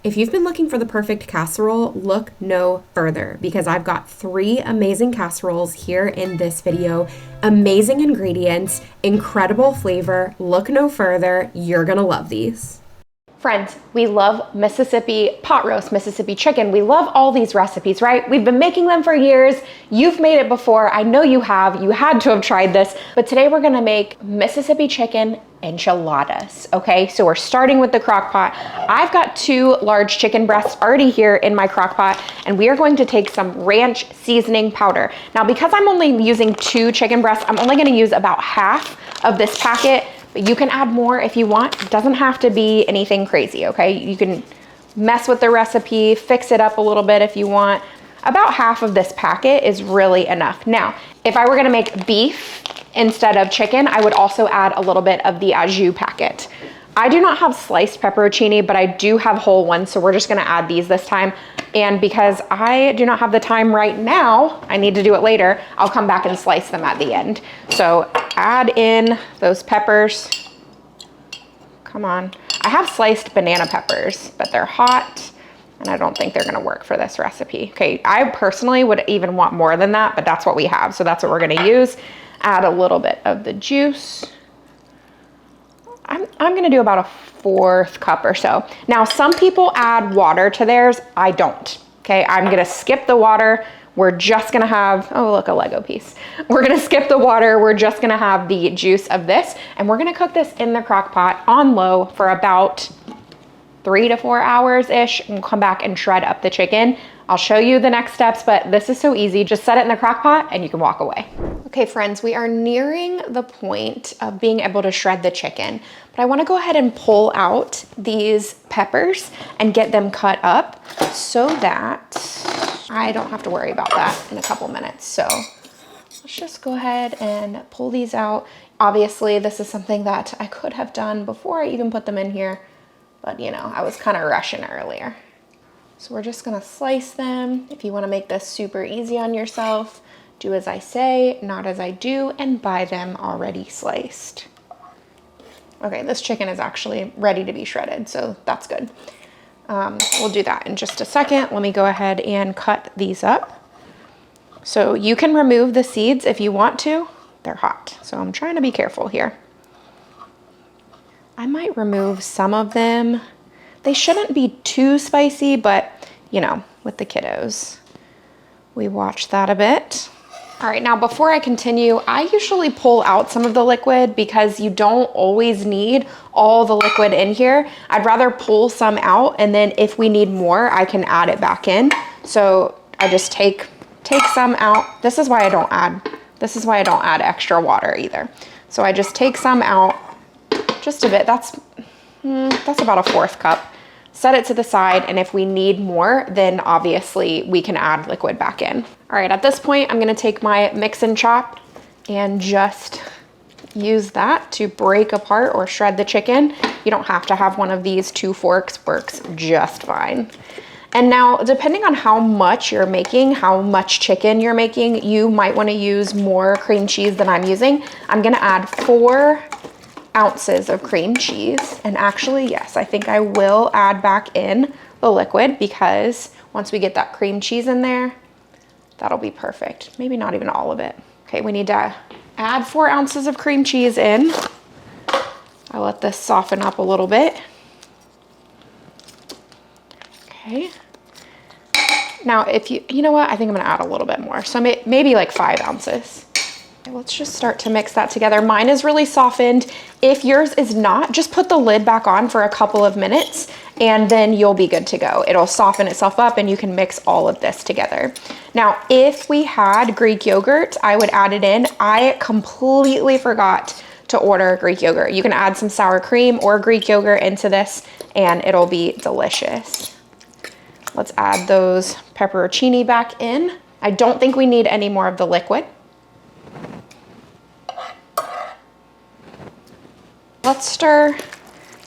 If you've been looking for the perfect casserole, look no further because I've got 3 amazing casseroles here in this video. Amazing ingredients, incredible flavor. Look no further. You're gonna love these. Friends, we love Mississippi pot roast, Mississippi chicken. We love all these recipes, right? We've been making them for years. You've made it before. I know you have. You had to have tried this. But today we're gonna make Mississippi chicken enchiladas, okay? So we're starting with the crock pot. I've got 2 large chicken breasts already here in my crock pot, and we are going to take some ranch seasoning powder. Now, because I'm only using 2 chicken breasts, I'm only gonna use about half of this packet. But you can add more if you want. It doesn't have to be anything crazy, okay? You can mess with the recipe, fix it up a little bit if you want. About half of this packet is really enough. Now, if I were gonna make beef instead of chicken, I would also add a little bit of the au jus packet. I do not have sliced pepperoncini, but I do have whole ones, so we're just gonna add these this time. And because I do not have the time right now, I need to do it later, I'll come back and slice them at the end. So add in those peppers. Come on. I have sliced banana peppers, but they're hot, and I don't think they're gonna work for this recipe. Okay, I personally would even want more than that, but that's what we have, so that's what we're gonna use. Add a little bit of the juice. I'm gonna do about a 1/4 cup or so. Now, some people add water to theirs. I don't, okay? I'm gonna skip the water. We're just gonna have, oh, look, a Lego piece. We're gonna skip the water. We're just gonna have the juice of this, and we're gonna cook this in the crock pot on low for about 3 to 4 hours-ish, and we'll come back and shred up the chicken. I'll show you the next steps, but this is so easy. Just set it in the crock pot and you can walk away. Okay, friends, we are nearing the point of being able to shred the chicken, but I wanna go ahead and pull out these peppers and get them cut up so that I don't have to worry about that in a couple minutes. So let's just go ahead and pull these out. Obviously, this is something that I could have done before I even put them in here, but you know, I was kind of rushing earlier. So we're just gonna slice them. If you wanna make this super easy on yourself, do as I say, not as I do, and buy them already sliced. Okay, this chicken is actually ready to be shredded, so that's good. We'll do that in just a second. Let me go ahead and cut these up. So you can remove the seeds if you want to. They're hot, so I'm trying to be careful here. I might remove some of them. They shouldn't be too spicy, but you know, with the kiddos, we watch that a bit. All right, now before I continue, I usually pull out some of the liquid because you don't always need all the liquid in here. I'd rather pull some out, and then if we need more, I can add it back in. So I just take some out. This is why I don't add extra water either. So I just take some out, just a bit. That's about a 1/4 cup. Set it to the side, and if we need more, then obviously we can add liquid back in. All right, at this point, I'm gonna take my mix and chop and just use that to break apart or shred the chicken. You don't have to have one of these. 2 forks works just fine. And now, depending on how much you're making, how much chicken you're making, you might wanna use more cream cheese than I'm using. I'm gonna add 4 ounces of cream cheese. And actually, yes, I think I will add back in the liquid because once we get that cream cheese in there, that'll be perfect. Maybe not even all of it. Okay, we need to add 4 ounces of cream cheese in. I'll let this soften up a little bit. Okay. Now, if you know what, I think I'm gonna add a little bit more. So maybe like 5 ounces. Okay, let's just start to mix that together. Mine is really softened. If yours is not, just put the lid back on for a couple of minutes and then you'll be good to go. It'll soften itself up and you can mix all of this together. Now, if we had Greek yogurt, I would add it in. I completely forgot to order Greek yogurt. You can add some sour cream or Greek yogurt into this and it'll be delicious. Let's add those pepperoncini back in. I don't think we need any more of the liquid. Let's stir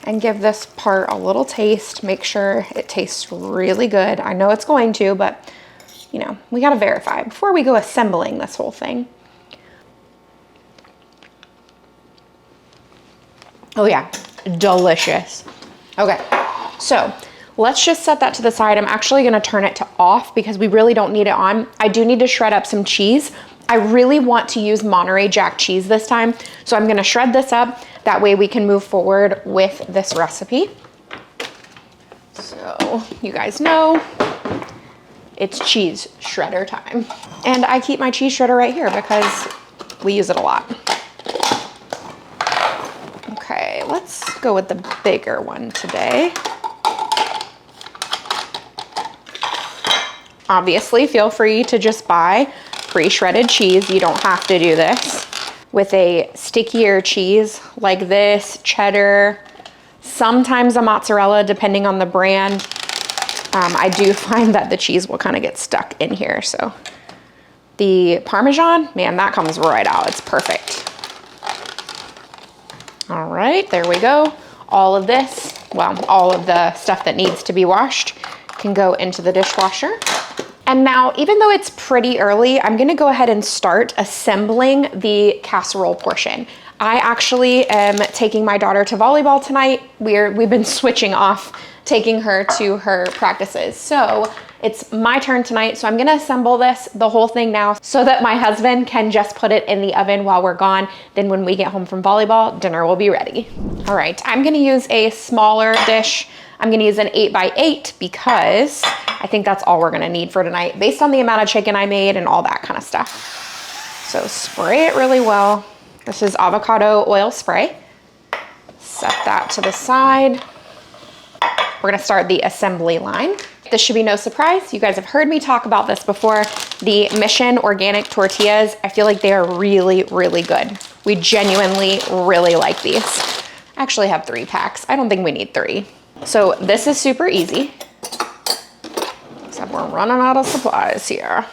and give this part a little taste. Make sure it tastes really good. I know it's going to, but you know, we gotta verify before we go assembling this whole thing. Oh yeah, delicious. Okay, so let's just set that to the side. I'm actually gonna turn it to off because we really don't need it on. I do need to shred up some cheese. I really want to use Monterey Jack cheese this time. So I'm gonna shred this up. That way we can move forward with this recipe. So you guys know, it's cheese shredder time. And I keep my cheese shredder right here because we use it a lot. Okay, let's go with the bigger one today. Obviously, feel free to just buy pre-shredded cheese. You don't have to do this. With a stickier cheese like this, cheddar, sometimes a mozzarella, depending on the brand. I do find that the cheese will kind of get stuck in here. So the Parmesan, man, that comes right out. It's perfect. All right, there we go. All of this, well, all of the stuff that needs to be washed can go into the dishwasher. And now, even though it's pretty early, I'm gonna go ahead and start assembling the casserole portion. I actually am taking my daughter to volleyball tonight. We've been switching off taking her to her practices. So it's my turn tonight. So I'm gonna assemble the whole thing now so that my husband can just put it in the oven while we're gone. Then when we get home from volleyball, dinner will be ready. All right, I'm gonna use a smaller dish. I'm gonna use an 8x8 because I think that's all we're gonna need for tonight based on the amount of chicken I made and all that kind of stuff. So spray it really well. This is avocado oil spray. Set that to the side. We're gonna start the assembly line. This should be no surprise. You guys have heard me talk about this before. The Mission organic tortillas, I feel like they are really, really good. We genuinely really like these. I actually have 3 packs. I don't think we need 3. So this is super easy, except we're running out of supplies here.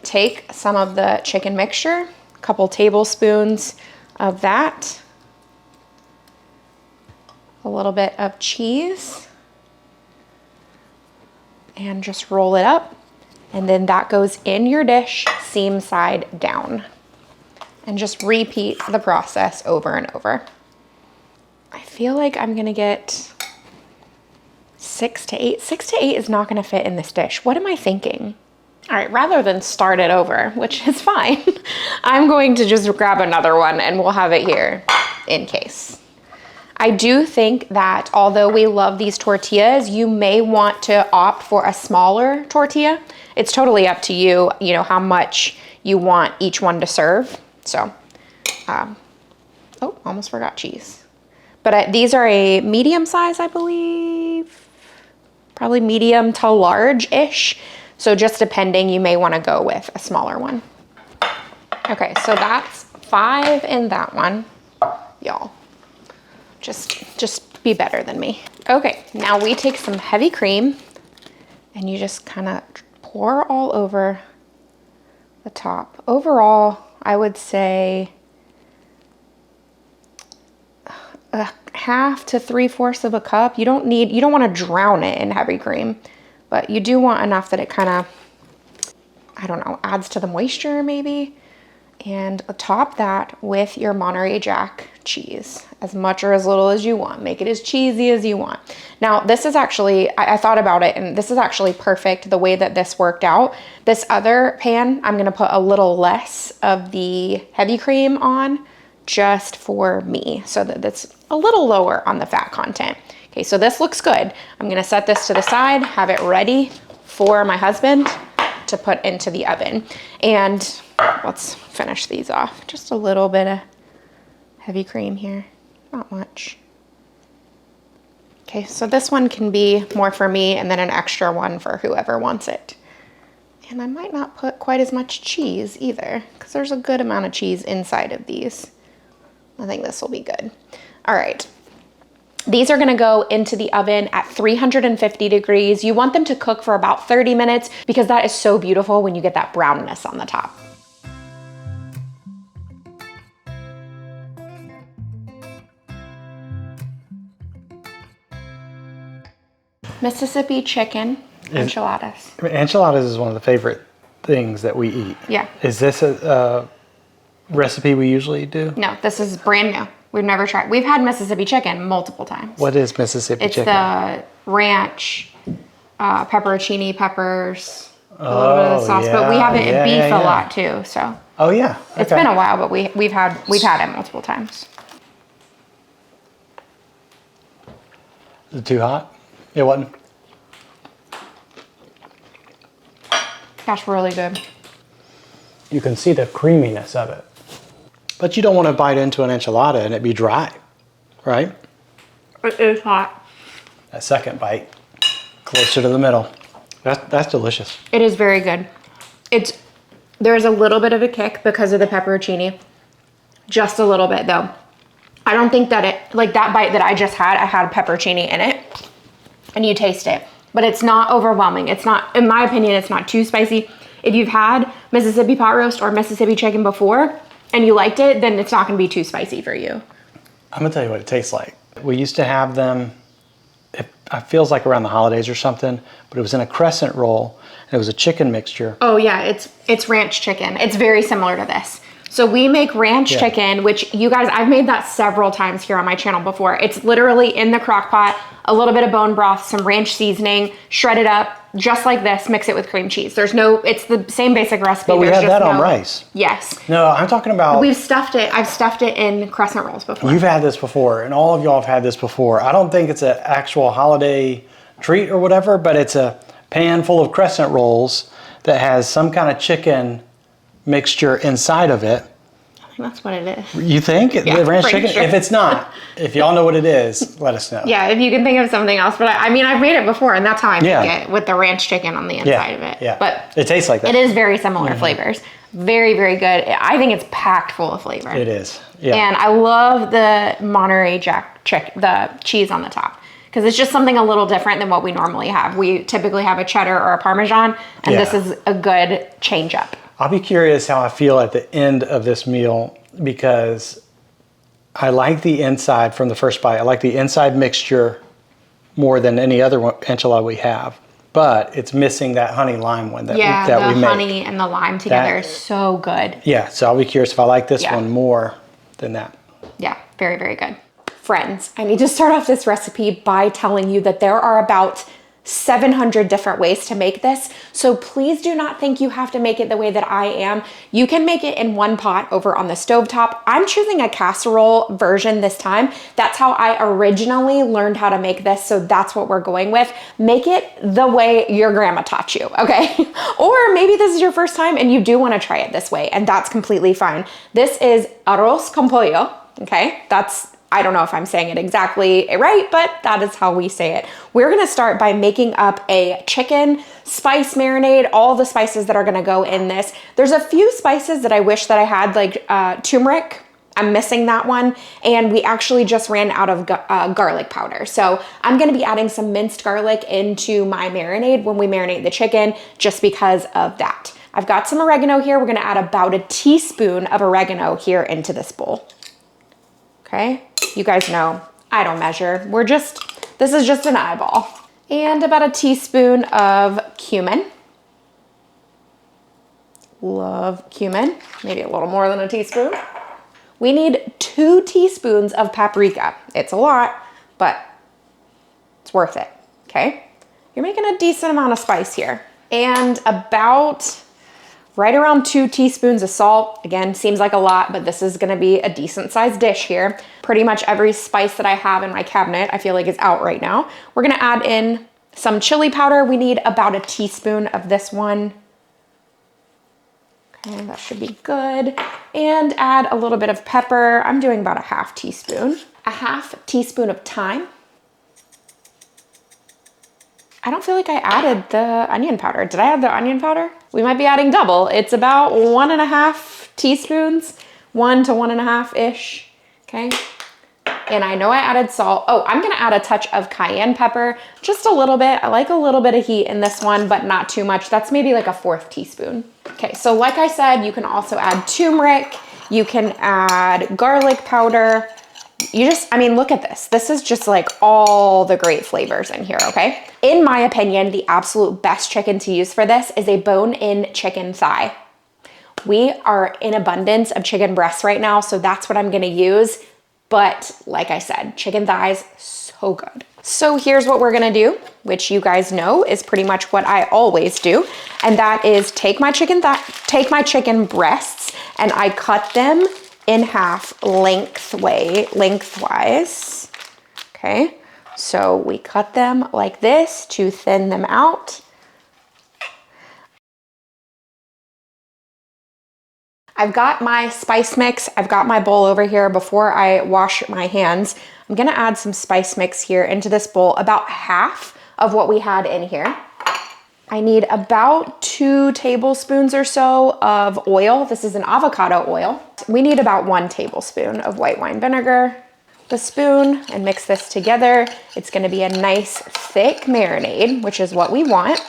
Take some of the chicken mixture, a couple tablespoons of that, a little bit of cheese, and just roll it up. And then that goes in your dish, seam side down. And just repeat the process over and over. I feel like I'm gonna get 6 to 8. 6 to 8 is not gonna fit in this dish. What am I thinking? All right, rather than start it over, which is fine, I'm going to just grab another one and we'll have it here in case. I do think that although we love these tortillas, you may want to opt for a smaller tortilla. It's totally up to you, you know, how much you want each one to serve. So, oh, almost forgot cheese. But these are a medium size, I believe, probably medium to large-ish. So just depending, you may want to go with a smaller one. Okay, so that's 5 in that one, y'all. Just be better than me. Okay, now we take some heavy cream and you just kind of pour all over the top. Overall, I would say a 1/2 to 3/4 of a cup. You don't want to drown it in heavy cream, but you do want enough that it kind of, I don't know, adds to the moisture maybe. And top that with your Monterey Jack cheese, as much or as little as you want. Make it as cheesy as you want. Now, this is actually, I thought about it, and this is actually perfect the way that this worked out. This other pan, I'm gonna put a little less of the heavy cream on just for me, so that it's a little lower on the fat content. Okay, so this looks good. I'm gonna set this to the side, have it ready for my husband to put into the oven. And let's finish these off. Just a little bit of heavy cream here, not much. Okay, so this one can be more for me and then an extra one for whoever wants it. And I might not put quite as much cheese either, because there's a good amount of cheese inside of these. I think this will be good. All right. These are gonna go into the oven at 350 degrees. You want them to cook for about 30 minutes because that is so beautiful when you get that brownness on the top. Mississippi chicken enchiladas. Enchiladas is one of the favorite things that we eat. Yeah. Is this a recipe we usually do? No, this is brand new. We've never tried. We've had Mississippi chicken multiple times. What is Mississippi chicken? It's the ranch, pepperoncini peppers, a little bit of the sauce, but we have it in beef a lot too. So. Oh yeah. Okay. It's been a while, but we've had it multiple times. Is it too hot? It wasn't. Gosh, really good. You can see the creaminess of it. But you don't want to bite into an enchilada and it be dry, right? It is hot. That second bite, closer to the middle. That's delicious. It is very good. There's a little bit of a kick because of the pepperoncini. Just a little bit though. I don't think that like that bite that I just had, I had pepperoncini in it and you taste it, but it's not overwhelming. It's not, in my opinion, it's not too spicy. If you've had Mississippi pot roast or Mississippi chicken before and you liked it, then it's not gonna be too spicy for you. I'm gonna tell you what it tastes like. We used to have them, it feels like around the holidays or something, but it was in a crescent roll and it was a chicken mixture. Oh yeah, it's ranch chicken. It's very similar to this. So we make ranch chicken, which you guys, I've made that several times here on my channel before. It's literally in the crock pot, a little bit of bone broth, some ranch seasoning, shred it up, just like this, mix it with cream cheese. It's the same basic recipe. But we had that on rice. Yes. No, I'm talking about. I've stuffed it in crescent rolls before. You've had this before, and all of y'all have had this before. I don't think it's an actual holiday treat or whatever, but it's a pan full of crescent rolls that has some kind of chicken mixture inside of it. I think that's what it is. You think? Yeah, the ranch pretty chicken? sure. If it's not, if y'all know what it is, let us know. Yeah, if you can think of something else. But I mean, I've made it before, and that's how I make it, with the ranch chicken on the inside of it. Yeah, but it tastes like that. It is very similar flavors. Very, very good. I think it's packed full of flavor. It is, yeah. And I love the Monterey Jack the cheese on the top, because it's just something a little different than what we normally have. We typically have a cheddar or a Parmesan, and this is a good change up. I'll be curious how I feel at the end of this meal, because I like the inside from the first bite. I like the inside mixture more than any other enchilada we have, but it's missing that honey lime one that we make. The honey and the lime together is so good. Yeah, so I'll be curious if I like this one more than that. Yeah, very, very good. Friends, I need to start off this recipe by telling you that there are about 700 different ways to make this. So please do not think you have to make it the way that I am. You can make it in one pot over on the stovetop. I'm choosing a casserole version this time. That's how I originally learned how to make this. So that's what we're going with. Make it the way your grandma taught you, okay? Or maybe this is your first time and you do want to try it this way, and that's completely fine. This is arroz con pollo, okay? I don't know if I'm saying it exactly right, but that is how we say it. We're gonna start by making up a chicken spice marinade, all the spices that are gonna go in this. There's a few spices that I wish that I had, like turmeric. I'm missing that one. And we actually just ran out of garlic powder. So I'm gonna be adding some minced garlic into my marinade when we marinate the chicken, just because of that. I've got some oregano here. We're gonna add about a teaspoon of oregano here into this bowl. Okay, you guys know I don't measure. This is just an eyeball. And about a teaspoon of cumin. Love cumin, maybe a little more than a teaspoon. We need 2 teaspoons of paprika. It's a lot, but it's worth it, okay? You're making a decent amount of spice here. And about right around 2 teaspoons of salt. Again, seems like a lot, but this is gonna be a decent sized dish here. Pretty much every spice that I have in my cabinet, I feel like is out right now. We're gonna add in some chili powder. We need about a teaspoon of this one. Okay, that should be good. And add a little bit of pepper. I'm doing about a half teaspoon. A half teaspoon of thyme. I don't feel like I added the onion powder. Did I add the onion powder? We might be adding double. It's about 1.5 teaspoons, 1 to 1.5-ish, okay? And I know I added salt. Oh, I'm gonna add a touch of cayenne pepper, just a little bit. I like a little bit of heat in this one, but not too much. That's maybe like a 1/4 teaspoon. Okay, so like I said, you can also add turmeric. You can add garlic powder. I mean, look at this. This is just like all the great flavors in here, okay? In my opinion, the absolute best chicken to use for this is a bone-in chicken thigh. We are in abundance of chicken breasts right now, so that's what I'm gonna use. But like I said, chicken thighs, so good. So here's what we're gonna do, which you guys know is pretty much what I always do. And that is take my chicken breasts and I cut them in half lengthwise. Okay, so we cut them like this to thin them out. I've got my spice mix. I've got my bowl over here. Before I wash my hands, I'm gonna add some spice mix here into this bowl, about half of what we had in here. I need about 2 tablespoons or so of oil. This is an avocado oil. We need about 1 tablespoon of white wine vinegar. The spoon and mix this together. It's gonna be a nice thick marinade, which is what we want.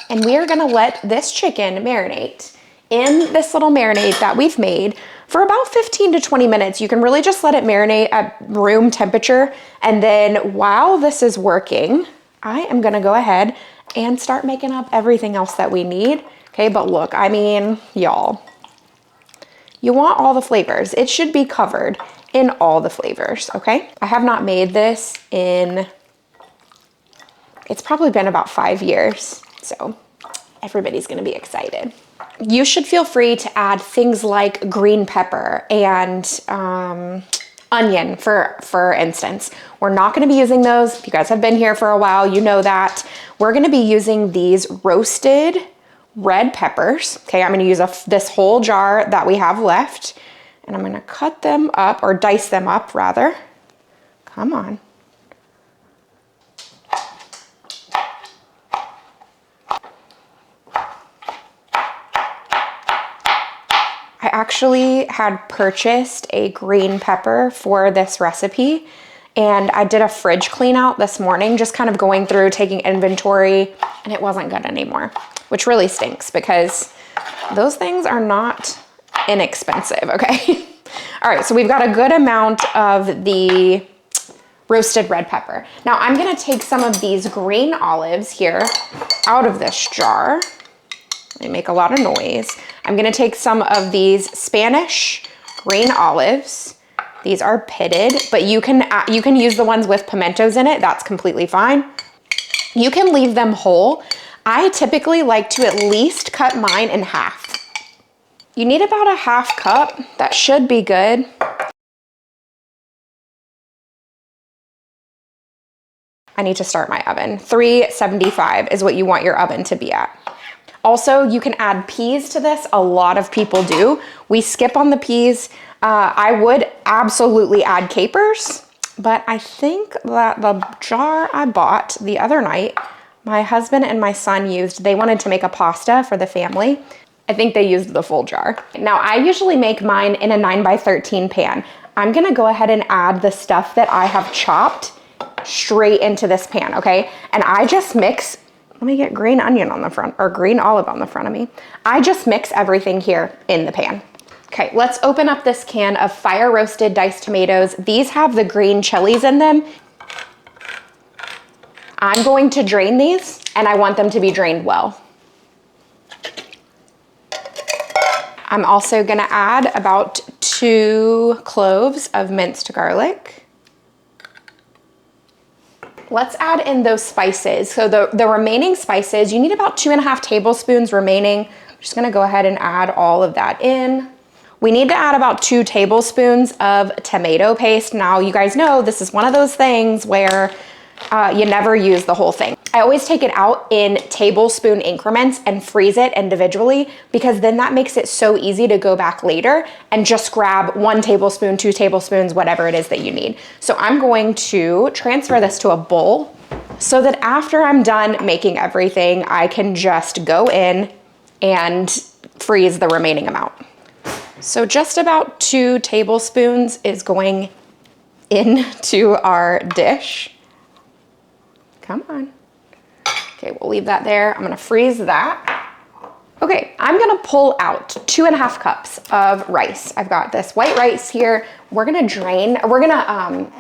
And we are gonna let this chicken marinate in this little marinade that we've made for about 15 to 20 minutes. You can really just let it marinate at room temperature. And then while this is working, I am gonna go ahead and start making up everything else that we need. Okay, but look, I mean, y'all, you want all the flavors. It should be covered in all the flavors, okay? I have not made this in, it's probably been about 5 years, so everybody's gonna be excited. You should feel free to add things like green pepper and onion, for instance. We're not gonna be using those. If you guys have been here for a while, you know that. We're gonna be using these roasted red peppers. Okay, I'm gonna use this whole jar that we have left, and I'm gonna cut them up, or dice them up rather. Come on. I actually had purchased a green pepper for this recipe, and I did a fridge clean out this morning, just kind of going through, taking inventory, and it wasn't good anymore, which really stinks because those things are not inexpensive, okay? All right, so we've got a good amount of the roasted red pepper. Now I'm gonna take some of these green olives here out of this jar. They make a lot of noise. I'm gonna take some of these Spanish green olives. These are pitted, but you can use the ones with pimentos in it. That's completely fine. You can leave them whole. I typically like to at least cut mine in half. You need about a half cup. That should be good. I need to start my oven. 375 is what you want your oven to be at. Also, you can add peas to this. A lot of people do. We skip on the peas. I would absolutely add capers, but I think that the jar I bought the other night, my husband and my son used, they wanted to make a pasta for the family. I think they used the full jar. Now, I usually make mine in a 9x13 pan. I'm gonna go ahead and add the stuff that I have chopped straight into this pan, okay? And I just mix, let me get green onion on the front, or green olive on the front of me. I just mix everything here in the pan. Okay, let's open up this can of fire roasted diced tomatoes. These have the green chilies in them. I'm going to drain these, and I want them to be drained well. I'm also gonna add about 2 cloves of minced garlic. Let's add in those spices. So the remaining spices, you need about 2.5 tablespoons remaining. I'm just gonna go ahead and add all of that in. We need to add about 2 tablespoons of tomato paste. Now, you guys know this is one of those things where you never use the whole thing. I always take it out in tablespoon increments and freeze it individually, because then that makes it so easy to go back later and just grab 1 tablespoon, 2 tablespoons, whatever it is that you need. So I'm going to transfer this to a bowl so that after I'm done making everything, I can just go in and freeze the remaining amount. So just about 2 tablespoons is going into our dish. Come on. Okay, we'll leave that there. I'm gonna freeze that. Okay, I'm gonna pull out 2.5 cups of rice. I've got this white rice here. We're gonna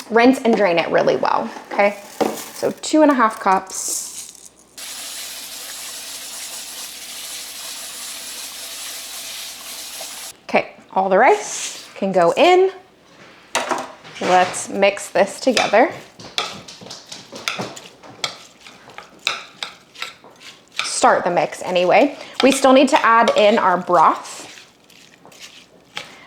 rinse and drain it really well, okay? So 2.5 cups. Okay, all the rice. can go in. Let's mix this together. Start the mix anyway. We still need to add in our broth.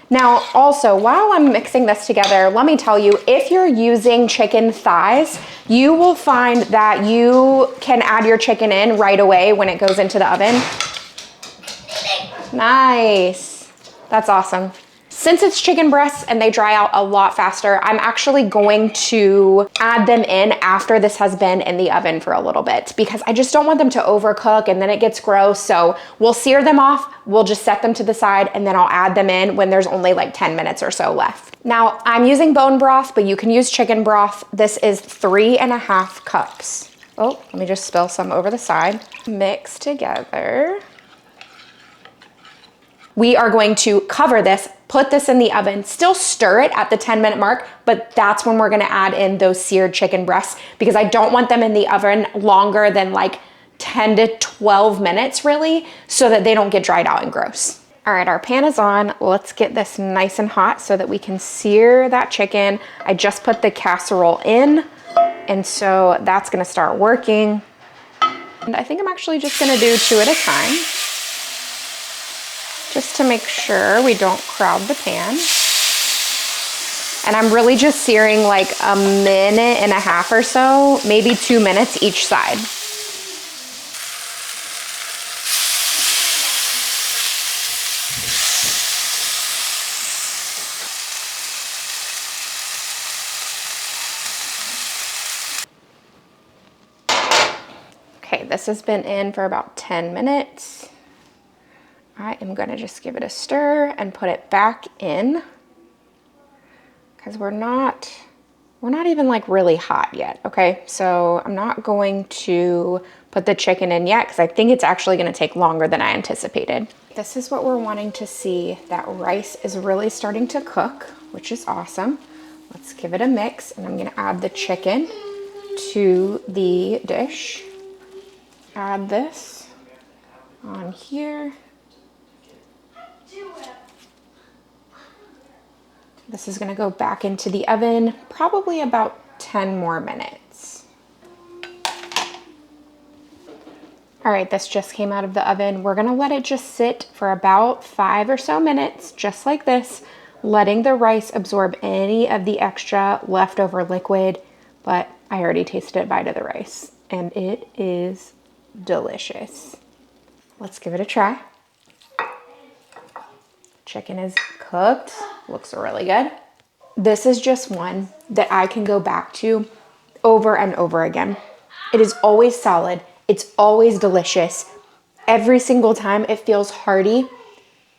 Now, also, while I'm mixing this together, let me tell you, if you're using chicken thighs, you will find that you can add your chicken in right away when it goes into the oven. Nice. That's awesome. Since it's chicken breasts and they dry out a lot faster, I'm actually going to add them in after this has been in the oven for a little bit because I just don't want them to overcook and then it gets gross. So we'll sear them off, we'll just set them to the side, and then I'll add them in when there's only like 10 minutes or so left. Now, I'm using bone broth, but you can use chicken broth. This is 3.5 cups. Oh, let me just spill some over the side. Mix together. We are going to cover this, put this in the oven, still stir it at the 10-minute mark, but that's when we're gonna add in those seared chicken breasts because I don't want them in the oven longer than like 10 to 12 minutes really, so that they don't get dried out and gross. All right, our pan is on. Let's get this nice and hot so that we can sear that chicken. I just put the casserole in, and so that's gonna start working. And I think I'm actually just gonna do 2 at a time, just to make sure we don't crowd the pan. And I'm really just searing like 1.5 minutes or so, maybe 2 minutes each side. Okay, this has been in for about 10 minutes. I am gonna just give it a stir and put it back in because we're not even like really hot yet, okay? So I'm not going to put the chicken in yet because I think it's actually gonna take longer than I anticipated. This is what we're wanting to see. That rice is really starting to cook, which is awesome. Let's give it a mix, and I'm gonna add the chicken to the dish. Add this on here. This is gonna go back into the oven, probably about 10 more minutes. All right, this just came out of the oven. We're gonna let it just sit for about 5 or so minutes, just like this, letting the rice absorb any of the extra leftover liquid, but I already tasted a bite of the rice, and it is delicious. Let's give it a try. Chicken is cooked, looks really good. This is just one that I can go back to over and over again. It is always solid, it's always delicious. Every single time it feels hearty.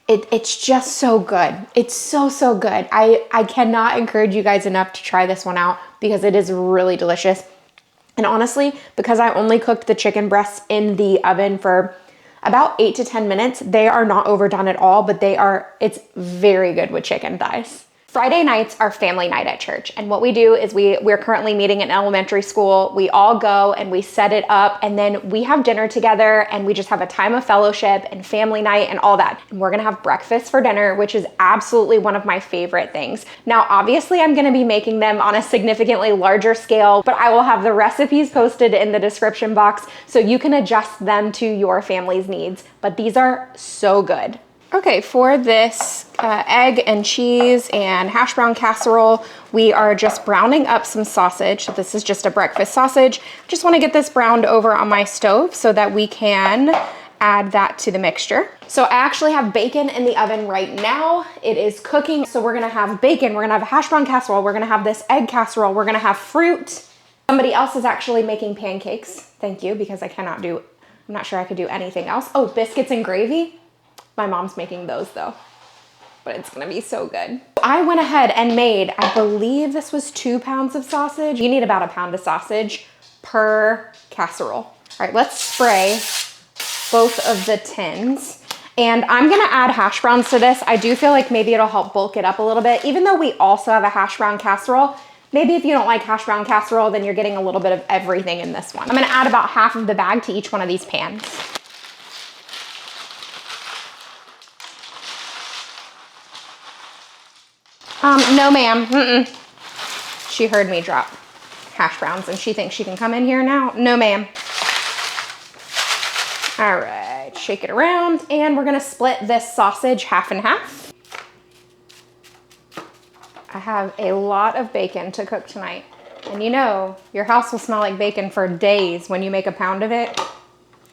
It's just so good. It's so good. I cannot encourage you guys enough to try this one out because it is really delicious. And honestly, because I only cooked the chicken breasts in the oven for about 8 to 10 minutes, they are not overdone at all, but it's very good with chicken thighs. Friday nights are family night at church. And what we do is we're currently meeting in elementary school. We all go and we set it up, and then we have dinner together, and we just have a time of fellowship and family night and all that. And we're gonna have breakfast for dinner, which is absolutely one of my favorite things. Now, obviously I'm gonna be making them on a significantly larger scale, but I will have the recipes posted in the description box so you can adjust them to your family's needs. But these are so good. Okay, for this egg and cheese and hash brown casserole, we are just browning up some sausage. This is just a breakfast sausage. Just want to get this browned over on my stove so that we can add that to the mixture. So I actually have bacon in the oven right now. It is cooking. So we're gonna have bacon, we're gonna have a hash brown casserole, we're gonna have this egg casserole, we're gonna have fruit. Somebody else is actually making pancakes. Thank you, because I'm not sure I could do anything else. Oh, biscuits and gravy. My mom's making those though, but it's gonna be so good. I went ahead and made, I believe this was 2 pounds of sausage. You need about 1 pound of sausage per casserole. All right, let's spray both of the tins. And I'm gonna add hash browns to this. I do feel like maybe it'll help bulk it up a little bit. Even though we also have a hash brown casserole, maybe if you don't like hash brown casserole, then you're getting a little bit of everything in this one. I'm gonna add about half of the bag to each one of these pans. No ma'am, She heard me drop hash browns and she thinks she can come in here now. No ma'am. All right, shake it around and we're gonna split this sausage half and half. I have a lot of bacon to cook tonight. And you know, your house will smell like bacon for days when you make a pound of it.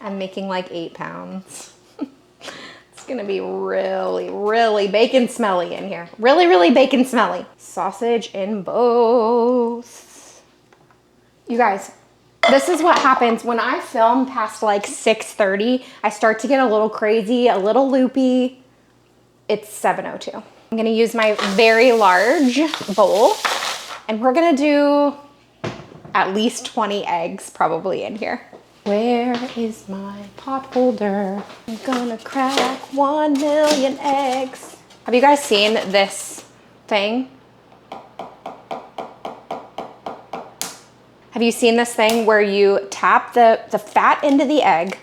I'm making like 8 pounds. It's gonna be really, really bacon smelly in here. Really, really bacon smelly. Sausage in both. You guys, this is what happens when I film past like 6:30. I start to get a little crazy, a little loopy. It's 7:02. I'm gonna use my very large bowl and we're gonna do at least 20 eggs probably in here. Where is my pot holder? I'm gonna crack 1 million eggs. Have you guys seen this thing? Have you seen this thing where you tap the fat into the egg?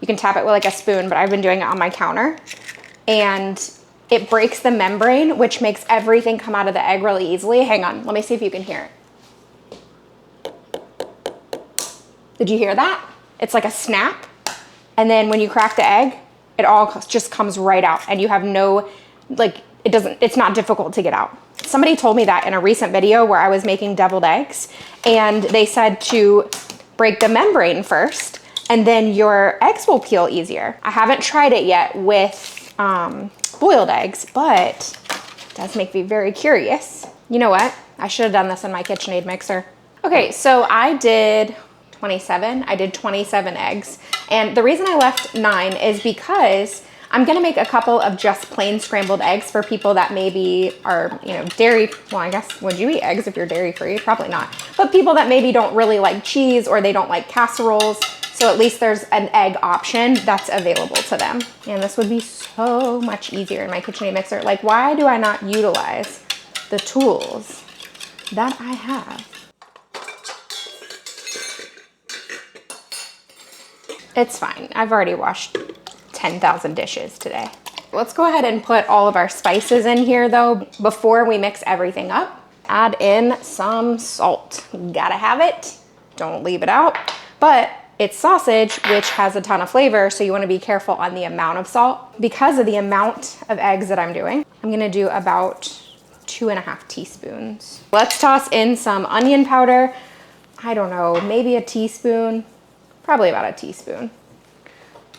You can tap it with like a spoon, but I've been doing it on my counter. And it breaks the membrane, which makes everything come out of the egg really easily. Hang on, let me see if you can hear it. Did you hear that? It's like a snap. And then when you crack the egg, it all just comes right out and you have no, like, it's not difficult to get out. Somebody told me that in a recent video where I was making deviled eggs and they said to break the membrane first and then your eggs will peel easier. I haven't tried it yet with boiled eggs, but it does make me very curious. You know what? I should have done this in my KitchenAid mixer. Okay, so I did 27. I did 27 eggs. And the reason I left 9 is because I'm gonna make a couple of just plain scrambled eggs for people that maybe are, you know, dairy, well, I guess, would you eat eggs if you're dairy free? Probably not. But people that maybe don't really like cheese or they don't like casseroles. So at least there's an egg option that's available to them. And this would be so much easier in my KitchenAid mixer. Like, why do I not utilize the tools that I have? It's fine. I've already washed 10,000 dishes today. Let's go ahead and put all of our spices in here though before we mix everything up. Add in some salt. Gotta have it. Don't leave it out. But it's sausage, which has a ton of flavor, so you wanna be careful on the amount of salt. Because of the amount of eggs that I'm doing, I'm gonna do about 2.5 teaspoons. Let's toss in some onion powder. I don't know, maybe a teaspoon. Probably about a teaspoon.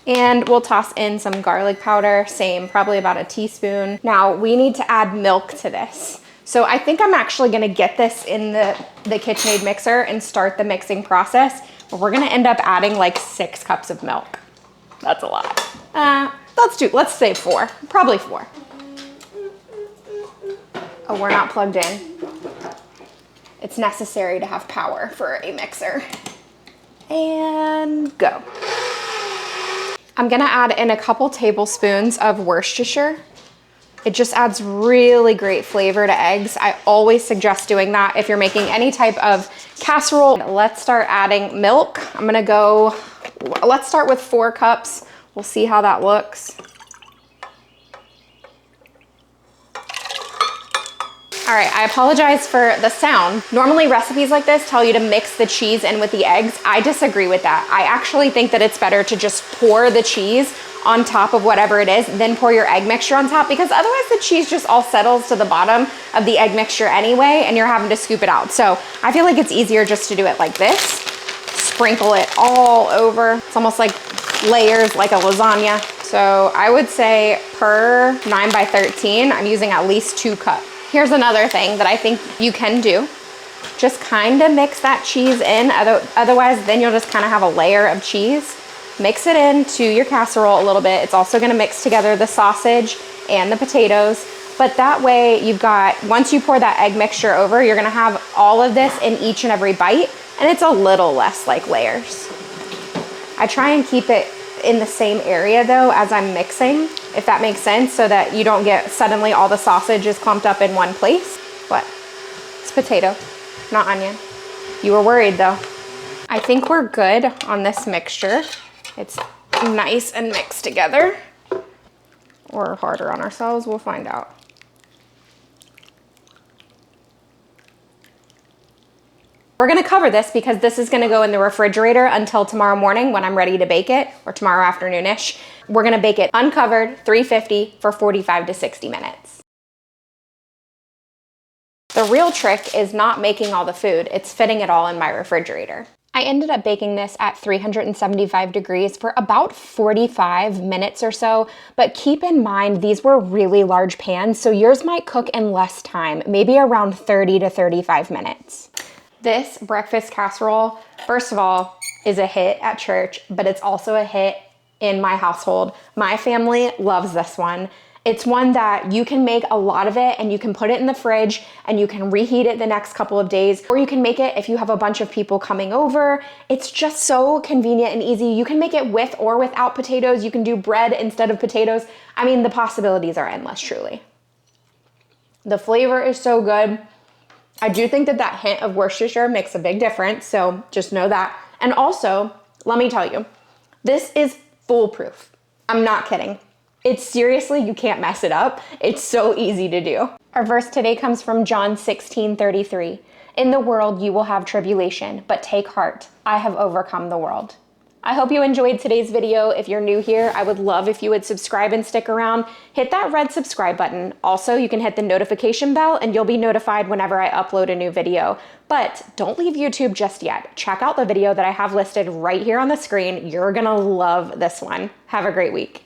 And we'll toss in some garlic powder, same, probably about a teaspoon. Now we need to add milk to this. So I think I'm actually gonna get this in the KitchenAid mixer and start the mixing process, but we're gonna end up adding like 6 cups of milk. That's a lot. Let's say 4, probably 4. Oh, we're not plugged in. It's necessary to have power for a mixer. And go. I'm gonna add in a couple tablespoons of Worcestershire. It just adds really great flavor to eggs. I always suggest doing that if you're making any type of casserole. Let's start adding milk. Let's start with 4 cups. We'll see how that looks. All right, I apologize for the sound. Normally recipes like this tell you to mix the cheese in with the eggs. I disagree with that. I actually think that it's better to just pour the cheese on top of whatever it is, then pour your egg mixture on top, because otherwise the cheese just all settles to the bottom of the egg mixture anyway, and you're having to scoop it out. So I feel like it's easier just to do it like this. Sprinkle it all over. It's almost like layers, like a lasagna. So I would say per 9 by 13, I'm using at least 2 cups. Here's another thing that I think you can do. Just kind of mix that cheese in. Otherwise, then you'll just kind of have a layer of cheese. Mix it into your casserole a little bit. It's also gonna mix together the sausage and the potatoes. But that way you've got, once you pour that egg mixture over, you're gonna have all of this in each and every bite, and it's a little less like layers. I try and keep it in the same area though as I'm mixing, if that makes sense, so that you don't get suddenly all the sausage is clumped up in one place. What? It's potato, not onion. You were worried though. I think we're good on this mixture. It's nice and mixed together. Or harder on ourselves, we'll find out. We're gonna cover this because this is gonna go in the refrigerator until tomorrow morning when I'm ready to bake it, or tomorrow afternoonish. We're gonna bake it uncovered, 350 for 45 to 60 minutes. The real trick is not making all the food, it's fitting it all in my refrigerator. I ended up baking this at 375 degrees for about 45 minutes or so, but keep in mind these were really large pans, so yours might cook in less time, maybe around 30 to 35 minutes. This breakfast casserole, first of all, is a hit at church, but it's also a hit in my household. My family loves this one. It's one that you can make a lot of it and you can put it in the fridge and you can reheat it the next couple of days, or you can make it if you have a bunch of people coming over. It's just so convenient and easy. You can make it with or without potatoes. You can do bread instead of potatoes. I mean, the possibilities are endless, truly. The flavor is so good. I do think that that hint of Worcestershire makes a big difference, so just know that. And also, let me tell you, this is foolproof. I'm not kidding. It's seriously, you can't mess it up. It's so easy to do. Our verse today comes from John 16:33. In the world you will have tribulation, but take heart. I have overcome the world. I hope you enjoyed today's video. If you're new here, I would love if you would subscribe and stick around. Hit that red subscribe button. Also, you can hit the notification bell and you'll be notified whenever I upload a new video. But don't leave YouTube just yet. Check out the video that I have listed right here on the screen. You're gonna love this one. Have a great week.